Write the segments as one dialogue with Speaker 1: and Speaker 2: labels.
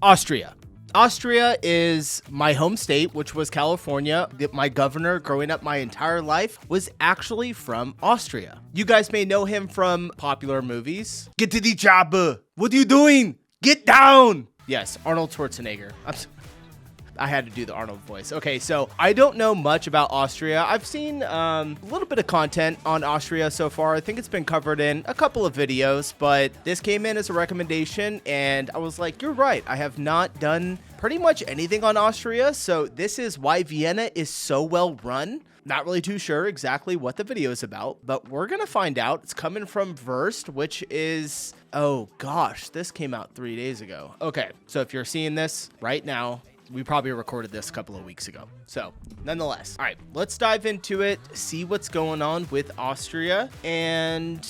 Speaker 1: Austria. Austria is my home state, which was California. My governor growing up my entire life was actually from Austria. You guys may know him from popular movies. Get to the job. What are you doing? Get down. Yes, Arnold Schwarzenegger. I had to do the Arnold voice. Okay, so I don't know much about Austria. I've seen a little bit of content on Austria so far. I think it's been covered in a couple of videos, but this came in as a recommendation, and I was like, you're right. I have not done pretty much anything on Austria, so this is why Vienna is so well run. Not really too sure exactly what the video is about, but we're going to find out. It's coming from Verst, which is, oh gosh, this came out 3 days ago. Okay, so if you're seeing this right now, we probably recorded this a couple of weeks ago. So nonetheless, all right, let's dive into it, see what's going on with Austria. And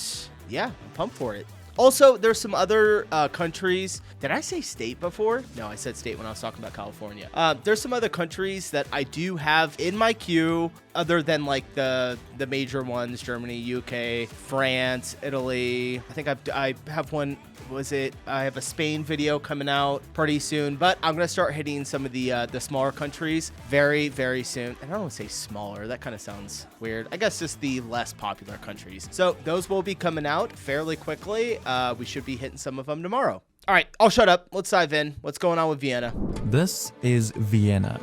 Speaker 1: yeah, I'm pumped for it. Also, there's some other countries. Did I say state before? No, I said state when I was talking about California. There's some other countries that I do have in my queue other than like the major ones, Germany, UK, France, Italy. I think I have one. I have a Spain video coming out pretty soon, but I'm going to start hitting some of the smaller countries very, very soon. And I don't want to say smaller. That kind of sounds weird. I guess just the less popular countries. So those will be coming out fairly quickly. We should be hitting some of them tomorrow. All right, I'll shut up. Let's dive in. What's going on with Vienna?
Speaker 2: This is Vienna.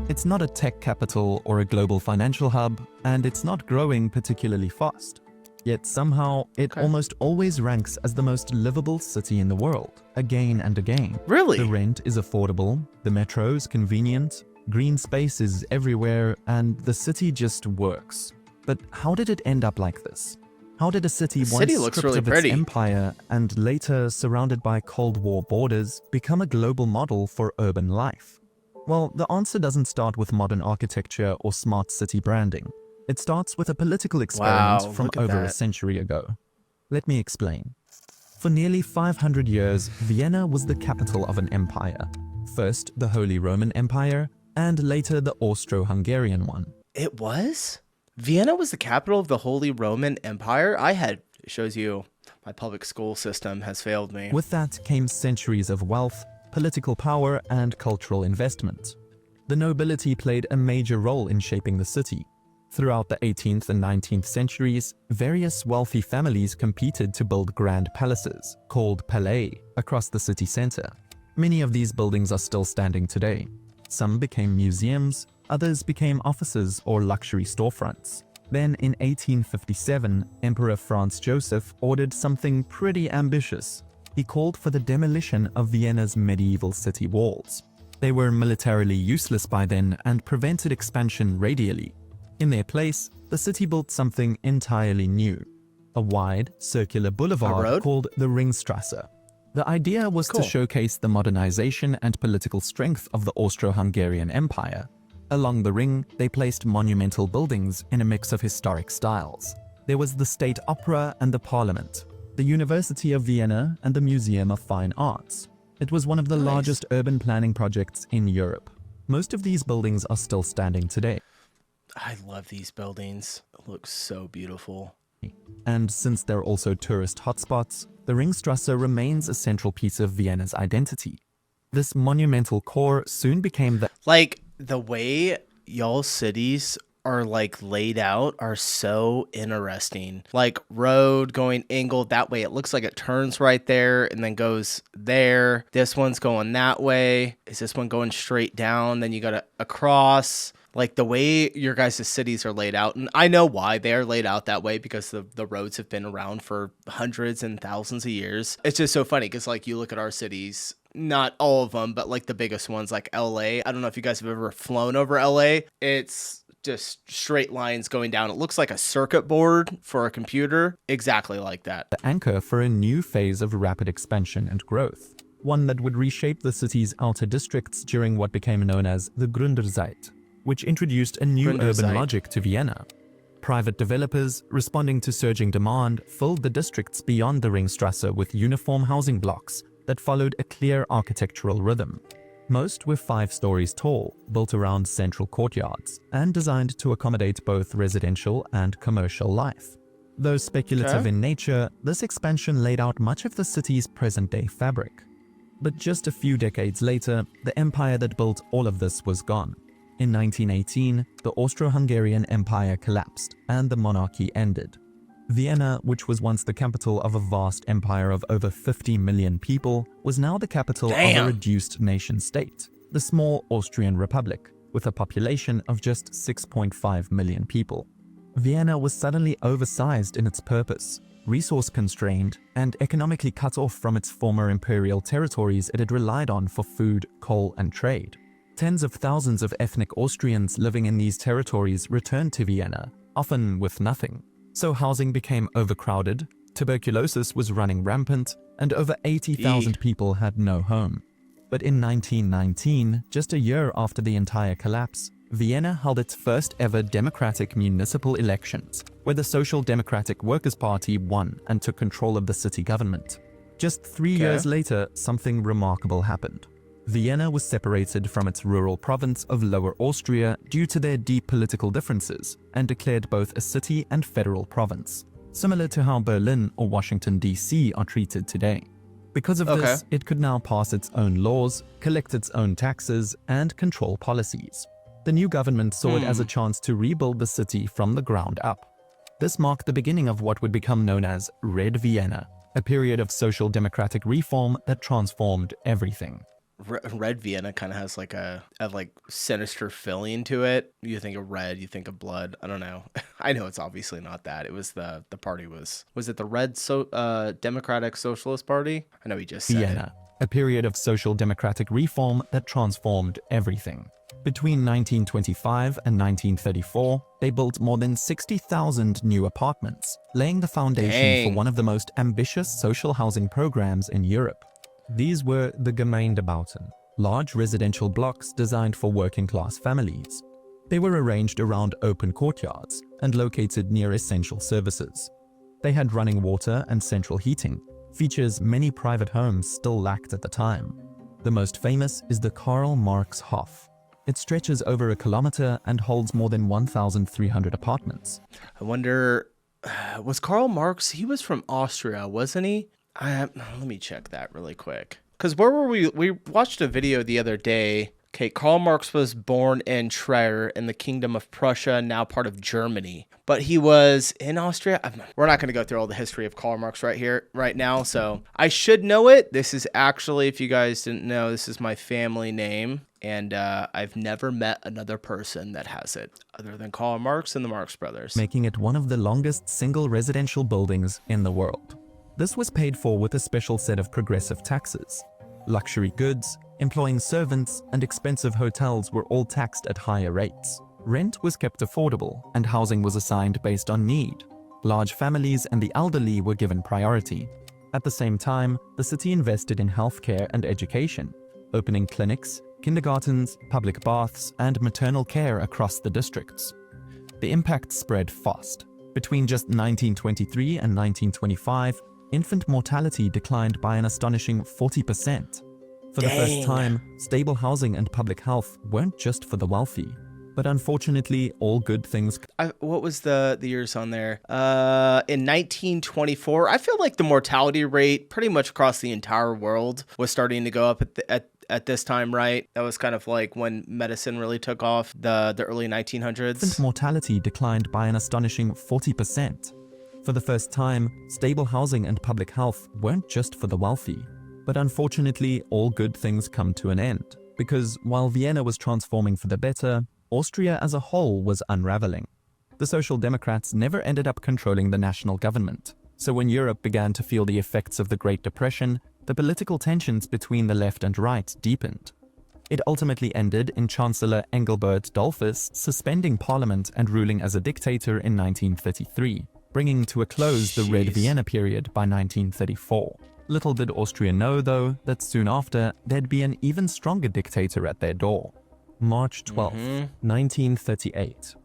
Speaker 2: It's not a tech capital or a global financial hub, and it's not growing particularly fast. Yet somehow, it almost always ranks as the most livable city in the world, again and again.
Speaker 1: Really?
Speaker 2: The rent is affordable, the metro is convenient, green space is everywhere, and the city just works. But how did it end up like this? How did a city once stripped of its empire and later surrounded by Cold War borders become a global model for urban life? Well, the answer doesn't start with modern architecture or smart city branding. It starts with a political experiment from over a century ago. Let me explain. For nearly 500 years, Vienna was the capital of an empire. First, the Holy Roman Empire, and later the Austro-Hungarian one.
Speaker 1: It was? Vienna was the capital of the Holy Roman Empire? It shows you my public school system has failed me.
Speaker 2: With that came centuries of wealth, political power, and cultural investment. The nobility played a major role in shaping the city. Throughout the 18th and 19th centuries, various wealthy families competed to build grand palaces, called palais, across the city center. Many of these buildings are still standing today. Some became museums, others became offices or luxury storefronts. Then in 1857, Emperor Franz Joseph ordered something pretty ambitious. He called for the demolition of Vienna's medieval city walls. They were militarily useless by then and prevented expansion radially. In their place, the city built something entirely new, a wide, circular boulevard called the Ringstrasse. The idea was to showcase the modernization and political strength of the Austro-Hungarian Empire. Along the ring, they placed monumental buildings in a mix of historic styles. There was the State Opera and the Parliament, the University of Vienna, and the Museum of Fine Arts. It was one of the largest urban planning projects in Europe. Most of these buildings are still standing today.
Speaker 1: I love these buildings. It looks so beautiful.
Speaker 2: And since they're also tourist hotspots, the Ringstrasse remains a central piece of Vienna's identity. This monumental core soon became
Speaker 1: the way y'all cities are laid out are so interesting. Road going angled that way. It looks like it turns right there and then goes there. This one's going that way. Is this one going straight down? Then you got across. The way your guys' cities are laid out. And I know why they're laid out that way, because the roads have been around for hundreds and thousands of years. It's just so funny because you look at our cities, not all of them, but the biggest ones like LA. I don't know if you guys have ever flown over LA. It's just straight lines going down. It looks like a circuit board for a computer. Exactly like that.
Speaker 2: The anchor for a new phase of rapid expansion and growth. One that would reshape the city's outer districts during what became known as the Gründerzeit, which introduced a new urban logic to Vienna. Private developers, responding to surging demand, filled the districts beyond the Ringstrasse with uniform housing blocks that followed a clear architectural rhythm. Most were 5 stories tall, built around central courtyards, and designed to accommodate both residential and commercial life. Though speculative
Speaker 1: Okay.
Speaker 2: in nature, this expansion laid out much of the city's present-day fabric. But just a few decades later, the empire that built all of this was gone. In 1918, the Austro-Hungarian Empire collapsed and the monarchy ended. Vienna, which was once the capital of a vast empire of over 50 million people, was now the capital of a reduced nation-state, the small Austrian Republic, with a population of just 6.5 million people. Vienna was suddenly oversized in its purpose, resource-constrained, and economically cut off from its former imperial territories it had relied on for food, coal, and trade. Tens of thousands of ethnic Austrians living in these territories returned to Vienna, often with nothing. So housing became overcrowded, tuberculosis was running rampant, and over 80,000 people had no home. But in 1919, just a year after the entire collapse, Vienna held its first ever democratic municipal elections, where the Social Democratic Workers' Party won and took control of the city government. Just 3 years later, something remarkable happened. Vienna was separated from its rural province of Lower Austria due to their deep political differences and declared both a city and federal province, similar to how Berlin or Washington, D.C. are treated today. Because of this, it could now pass its own laws, collect its own taxes, and control policies. The new government saw it as a chance to rebuild the city from the ground up. This marked the beginning of what would become known as Red Vienna, a period of social democratic reform that transformed everything.
Speaker 1: Red Vienna kind of has like a sinister feeling to it. You think of red, you think of blood. I don't know. I know it's obviously not that. It was the party was it the Red Democratic Socialist Party? I know he just said
Speaker 2: Vienna, a period of social democratic reform that transformed everything. Between 1925 and 1934, they built more than 60,000 new apartments, laying the foundation for one of the most ambitious social housing programs in Europe. These were the Gemeindebauten, large residential blocks designed for working-class families. They were arranged around open courtyards and located near essential services. They had running water and central heating, features many private homes still lacked at the time. The most famous is the Karl Marx Hof. It stretches over a kilometer and holds more than 1,300 apartments.
Speaker 1: I wonder, was Karl Marx, he was from Austria, wasn't he? Let me check that really quick. Because where were we? We watched a video the other day. Okay, Karl Marx was born in Trier in the Kingdom of Prussia, now part of Germany. But he was in Austria. We're not going to go through all the history of Karl Marx right now. So I should know it. This is actually, if you guys didn't know, this is my family name. And I've never met another person that has it, other than Karl Marx and the Marx Brothers.
Speaker 2: Making it one of the longest single residential buildings in the world. This was paid for with a special set of progressive taxes. Luxury goods, employing servants, and expensive hotels were all taxed at higher rates. Rent was kept affordable, and housing was assigned based on need. Large families and the elderly were given priority. At the same time, the city invested in healthcare and education, opening clinics, kindergartens, public baths, and maternal care across the districts. The impact spread fast. Between just 1923 and 1925, infant mortality declined by an astonishing 40%. For the first time, stable housing and public health weren't just for the wealthy. But unfortunately, all good things...
Speaker 1: What was the years on there? In 1924, I feel like the mortality rate pretty much across the entire world was starting to go up at this time, right? That was kind of like when medicine really took off, the early 1900s.
Speaker 2: Infant mortality declined by an astonishing 40%. For the first time, stable housing and public health weren't just for the wealthy. But unfortunately, all good things come to an end, because while Vienna was transforming for the better, Austria as a whole was unraveling. The Social Democrats never ended up controlling the national government, so when Europe began to feel the effects of the Great Depression, the political tensions between the left and right deepened. It ultimately ended in Chancellor Engelbert Dollfuss suspending parliament and ruling as a dictator in 1933. Bringing to a close the Red Vienna period by 1934. Little did Austria know, though, that soon after, there'd be an even stronger dictator at their door. March 12, 1938.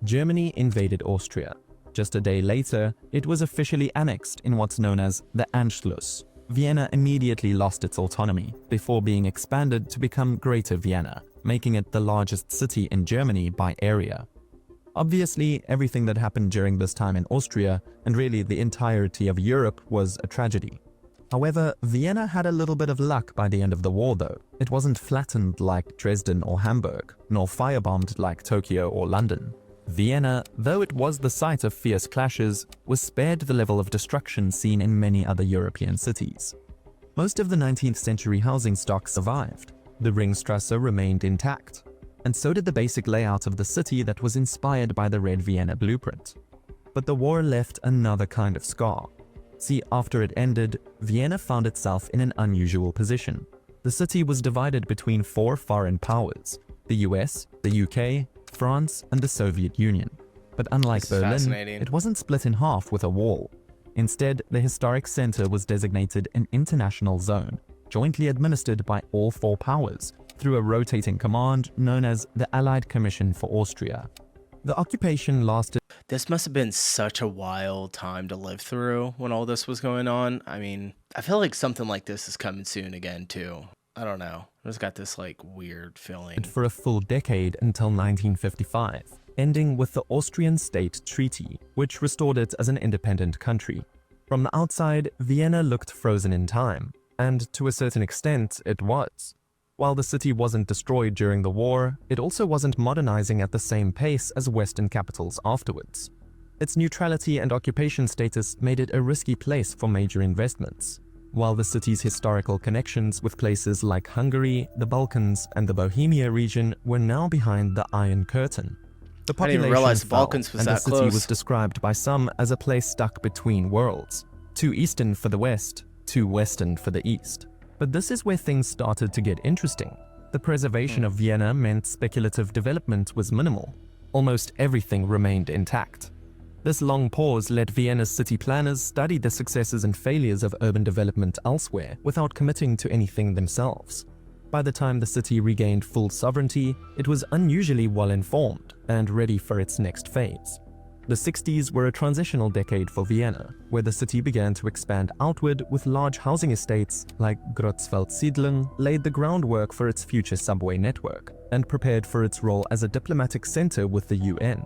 Speaker 2: Germany invaded Austria. Just a day later, it was officially annexed in what's known as the Anschluss. Vienna immediately lost its autonomy, before being expanded to become Greater Vienna, making it the largest city in Germany by area. Obviously, everything that happened during this time in Austria, and really the entirety of Europe, was a tragedy. However, Vienna had a little bit of luck by the end of the war though. It wasn't flattened like Dresden or Hamburg, nor firebombed like Tokyo or London. Vienna, though it was the site of fierce clashes, was spared the level of destruction seen in many other European cities. Most of the 19th century housing stock survived. The Ringstrasse remained intact, and so did the basic layout of the city that was inspired by the Red Vienna blueprint. But the war left another kind of scar. See, after it ended, Vienna found itself in an unusual position. The city was divided between 4 foreign powers: the US, the UK, France, and the Soviet Union. But unlike Berlin, it wasn't split in half with a wall. Instead, the historic center was designated an international zone, jointly administered by all 4 powers, through a rotating command known as the Allied Commission for Austria. The occupation lasted.
Speaker 1: This must have been such a wild time to live through when all this was going on. I mean, I feel like something like this is coming soon again, too. I don't know. I just got this, like, weird feeling.
Speaker 2: For a full decade until 1955, ending with the Austrian State Treaty, which restored it as an independent country. From the outside, Vienna looked frozen in time, and to a certain extent, it was. While the city wasn't destroyed during the war, it also wasn't modernizing at the same pace as Western capitals afterwards. Its neutrality and occupation status made it a risky place for major investments, while the city's historical connections with places like Hungary, the Balkans, and the Bohemia region were now behind the Iron Curtain. The population
Speaker 1: I didn't realize the
Speaker 2: fell,
Speaker 1: Balkans was
Speaker 2: and
Speaker 1: that
Speaker 2: the city
Speaker 1: close.
Speaker 2: was described by some as a place stuck between worlds, too eastern for the west, too western for the east. But this is where things started to get interesting. The preservation of Vienna meant speculative development was minimal. Almost everything remained intact. This long pause let Vienna's city planners study the successes and failures of urban development elsewhere without committing to anything themselves. By the time the city regained full sovereignty, it was unusually well-informed and ready for its next phase. The 60s were a transitional decade for Vienna, where the city began to expand outward with large housing estates like Großwaldsiedlung laid the groundwork for its future subway network and prepared for its role as a diplomatic center with the UN.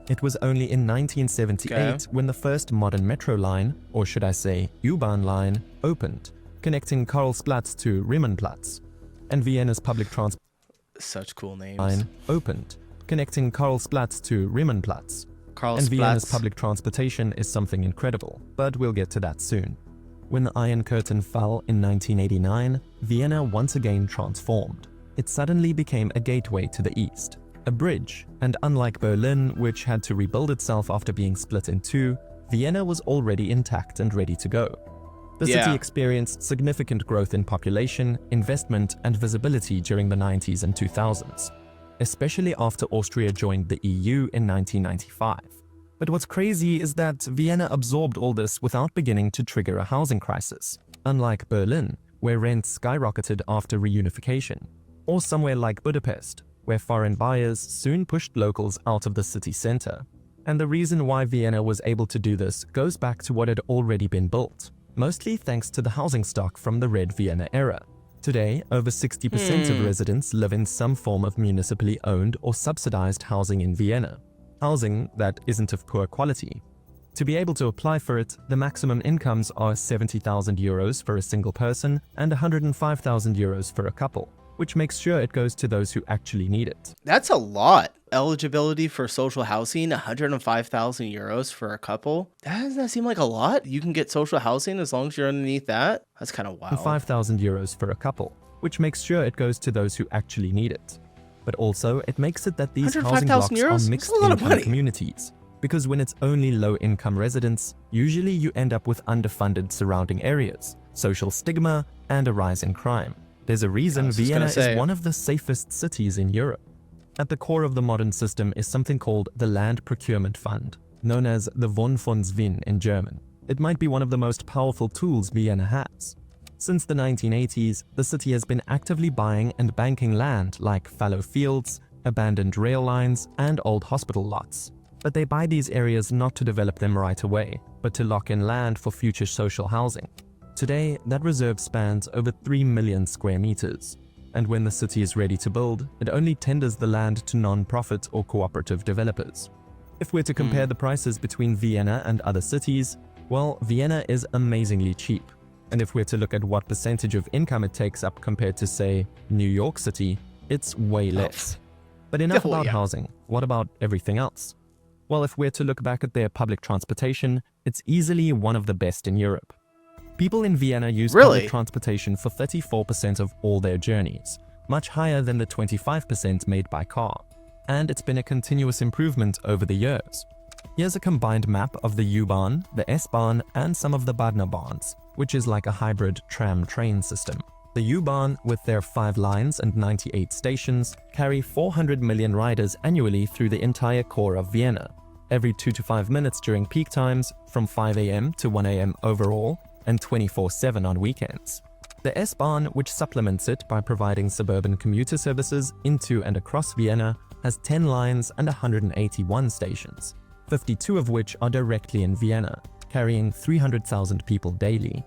Speaker 2: It was only in 1978 when the first modern metro line, or should I say U-Bahn line, opened, connecting Karlsplatz to Riemannplatz, and Vienna's public transport
Speaker 1: Such cool names.
Speaker 2: line opened, connecting Karlsplatz to Riemannplatz. And Vienna's public transportation is something incredible, but we'll get to that soon. When the Iron Curtain fell in 1989, Vienna once again transformed. It suddenly became a gateway to the east, a bridge, and unlike Berlin, which had to rebuild itself after being split in two, Vienna was already intact and ready to go. The city experienced significant growth in population, investment, and visibility during the 90s and 2000s. Especially after Austria joined the EU in 1995. But what's crazy is that Vienna absorbed all this without beginning to trigger a housing crisis, unlike Berlin, where rents skyrocketed after reunification, or somewhere like Budapest, where foreign buyers soon pushed locals out of the city center. And the reason why Vienna was able to do this goes back to what had already been built, mostly thanks to the housing stock from the Red Vienna era. Today, over 60% of residents live in some form of municipally owned or subsidized housing in Vienna, housing that isn't of poor quality. To be able to apply for it, the maximum incomes are 70,000 euros for a single person and 105,000 euros for a couple, which makes sure it goes to those who actually need it.
Speaker 1: That's a lot. Eligibility for social housing, 105,000 euros for a couple. Doesn't that seem like a lot? You can get social housing as long as you're underneath that? That's kind of wild.
Speaker 2: 5,000 euros for a couple, which makes sure it goes to those who actually need it. But also, it makes it that these housing blocks are mixed income communities. Because when it's only low-income residents, usually you end up with underfunded surrounding areas, social stigma, and a rise in crime. There's a reason Vienna is one of the safest cities in Europe. At the core of the modern system is something called the Land Procurement Fund, known as the Wohnfonds Wien in German. It might be one of the most powerful tools Vienna has. Since the 1980s, the city has been actively buying and banking land like fallow fields, abandoned rail lines, and old hospital lots. But they buy these areas not to develop them right away, but to lock in land for future social housing. Today, that reserve spans over 3 million square meters. And when the city is ready to build, it only tenders the land to non-profit or cooperative developers. If we're to compare the prices between Vienna and other cities, well, Vienna is amazingly cheap. And if we're to look at what percentage of income it takes up compared to, say, New York City, it's way less. But enough about housing. What about everything else? Well, if we're to look back at their public transportation, it's easily one of the best in Europe. People in Vienna use public transportation for 34% of all their journeys, much higher than the 25% made by car. And it's been a continuous improvement over the years. Here's a combined map of the U-Bahn, the S-Bahn, and some of the Bahns, which is like a hybrid tram-train system. The U-Bahn, with their 5 lines and 98 stations, carry 400 million riders annually through the entire core of Vienna, every 2 to 5 minutes during peak times, from 5 a.m. to 1 a.m. overall, and 24/7 on weekends. The S-Bahn, which supplements it by providing suburban commuter services into and across Vienna, has 10 lines and 181 stations, 52 of which are directly in Vienna, carrying 300,000 people daily.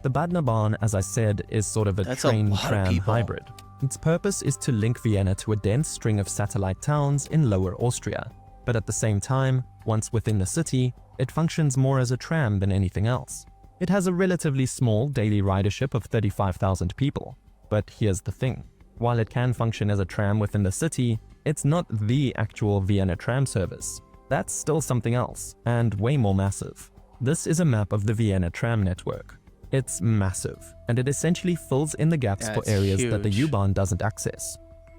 Speaker 2: The Bahn, as I said, is sort of a train-tram hybrid. Its purpose is to link Vienna to a dense string of satellite towns in Lower Austria, but at the same time, once within the city, it functions more as a tram than anything else. It has a relatively small daily ridership of 35,000 people. But here's the thing. While it can function as a tram within the city, it's not the actual Vienna tram service. That's still something else, and way more massive. This is a map of the Vienna tram network. It's massive, and it essentially fills in the gaps for areas that the U-Bahn doesn't access.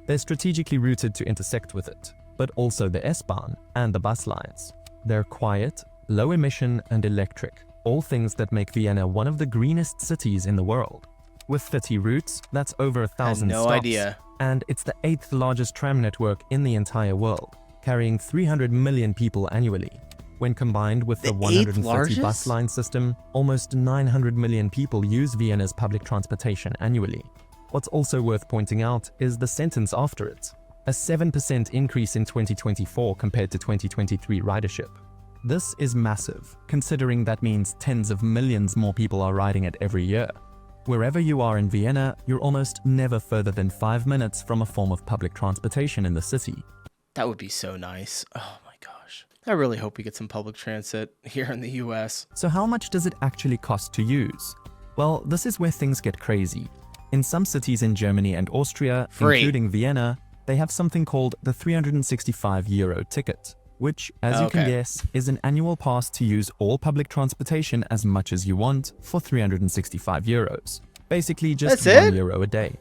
Speaker 2: They're strategically routed to intersect with it, but also the S-Bahn and the bus lines. They're quiet, low emission, and electric. All things that make Vienna one of the greenest cities in the world. With 30 routes, that's over 1,000 stops. And it's the 8th largest tram network in the entire world, carrying 300 million people annually. When combined with the 130 bus line system, almost 900 million people use Vienna's public transportation annually. What's also worth pointing out is the sentence after it. A 7% increase in 2024 compared to 2023 ridership. This is massive, considering that means tens of millions more people are riding it every year. Wherever you are in Vienna, you're almost never further than 5 minutes from a form of public transportation in the city.
Speaker 1: That would be so nice. Oh my gosh. I really hope we get some public transit here in the US.
Speaker 2: So how much does it actually cost to use? Well, this is where things get crazy. In some cities in Germany and Austria, including Vienna, they have something called the €365 ticket, which, as you can guess, is an annual pass to use all public transportation as much as you want for €365. Basically just €1 a day.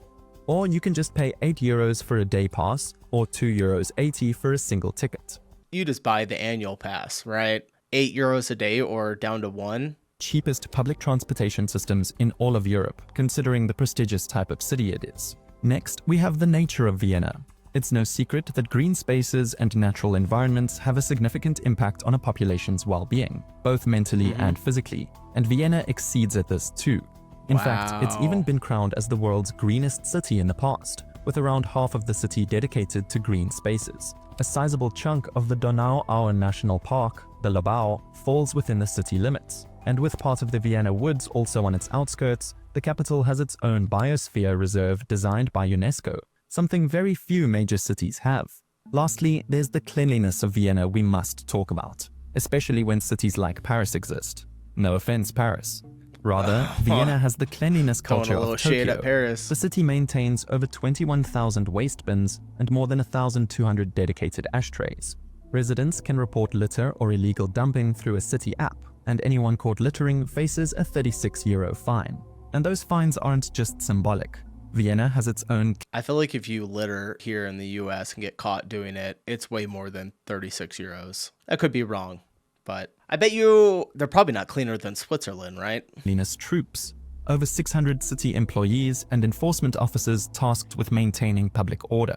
Speaker 2: Or you can just pay €8 for a day pass or €2.80 for a single ticket.
Speaker 1: You just buy the annual pass, right? €8 a day or down to 1?
Speaker 2: Cheapest public transportation systems in all of Europe, considering the prestigious type of city it is. Next, we have the nature of Vienna. It's no secret that green spaces and natural environments have a significant impact on a population's well-being, both mentally and physically, and Vienna exceeds at this too. In fact, it's even been crowned as the world's greenest city in the past, with around half of the city dedicated to green spaces. A sizable chunk of the Donau-Aue National Park, the Lobau, falls within the city limits, and with part of the Vienna Woods also on its outskirts, the capital has its own biosphere reserve designed by UNESCO, something very few major cities have. Lastly, there's the cleanliness of Vienna we must talk about, especially when cities like Paris exist. No offense, Paris. Rather, Vienna has the cleanliness culture of Tokyo. The city maintains over 21,000 waste bins and more than 1,200 dedicated ashtrays. Residents can report litter or illegal dumping through a city app, and anyone caught littering faces a €36 fine. And those fines aren't just symbolic. Vienna has its own...
Speaker 1: I feel like if you litter here in the US and get caught doing it, it's way more than €36. I could be wrong, but I bet you they're probably not cleaner than Switzerland, right?
Speaker 2: Cleanliness troops. Over 600 city employees and enforcement officers tasked with maintaining public order.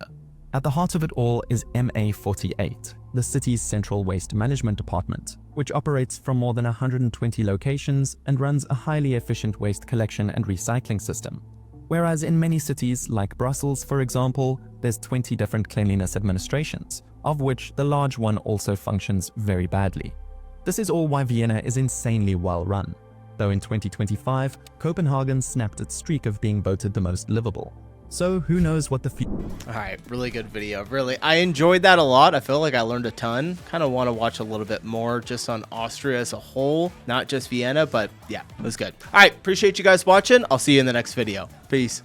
Speaker 2: At the heart of it all is MA48, the city's central waste management department, which operates from more than 120 locations and runs a highly efficient waste collection and recycling system. Whereas in many cities, like Brussels for example, there's 20 different cleanliness administrations, of which the large one also functions very badly. This is all why Vienna is insanely well run, though in 2025, Copenhagen snapped its streak of being voted the most livable. So who knows what the
Speaker 1: All right, really good video. Really, I enjoyed that a lot. I feel like I learned a ton. Kind of want to watch a little bit more just on Austria as a whole, not just Vienna, but yeah, it was good. All right, appreciate you guys watching. I'll see you in the next video. Peace.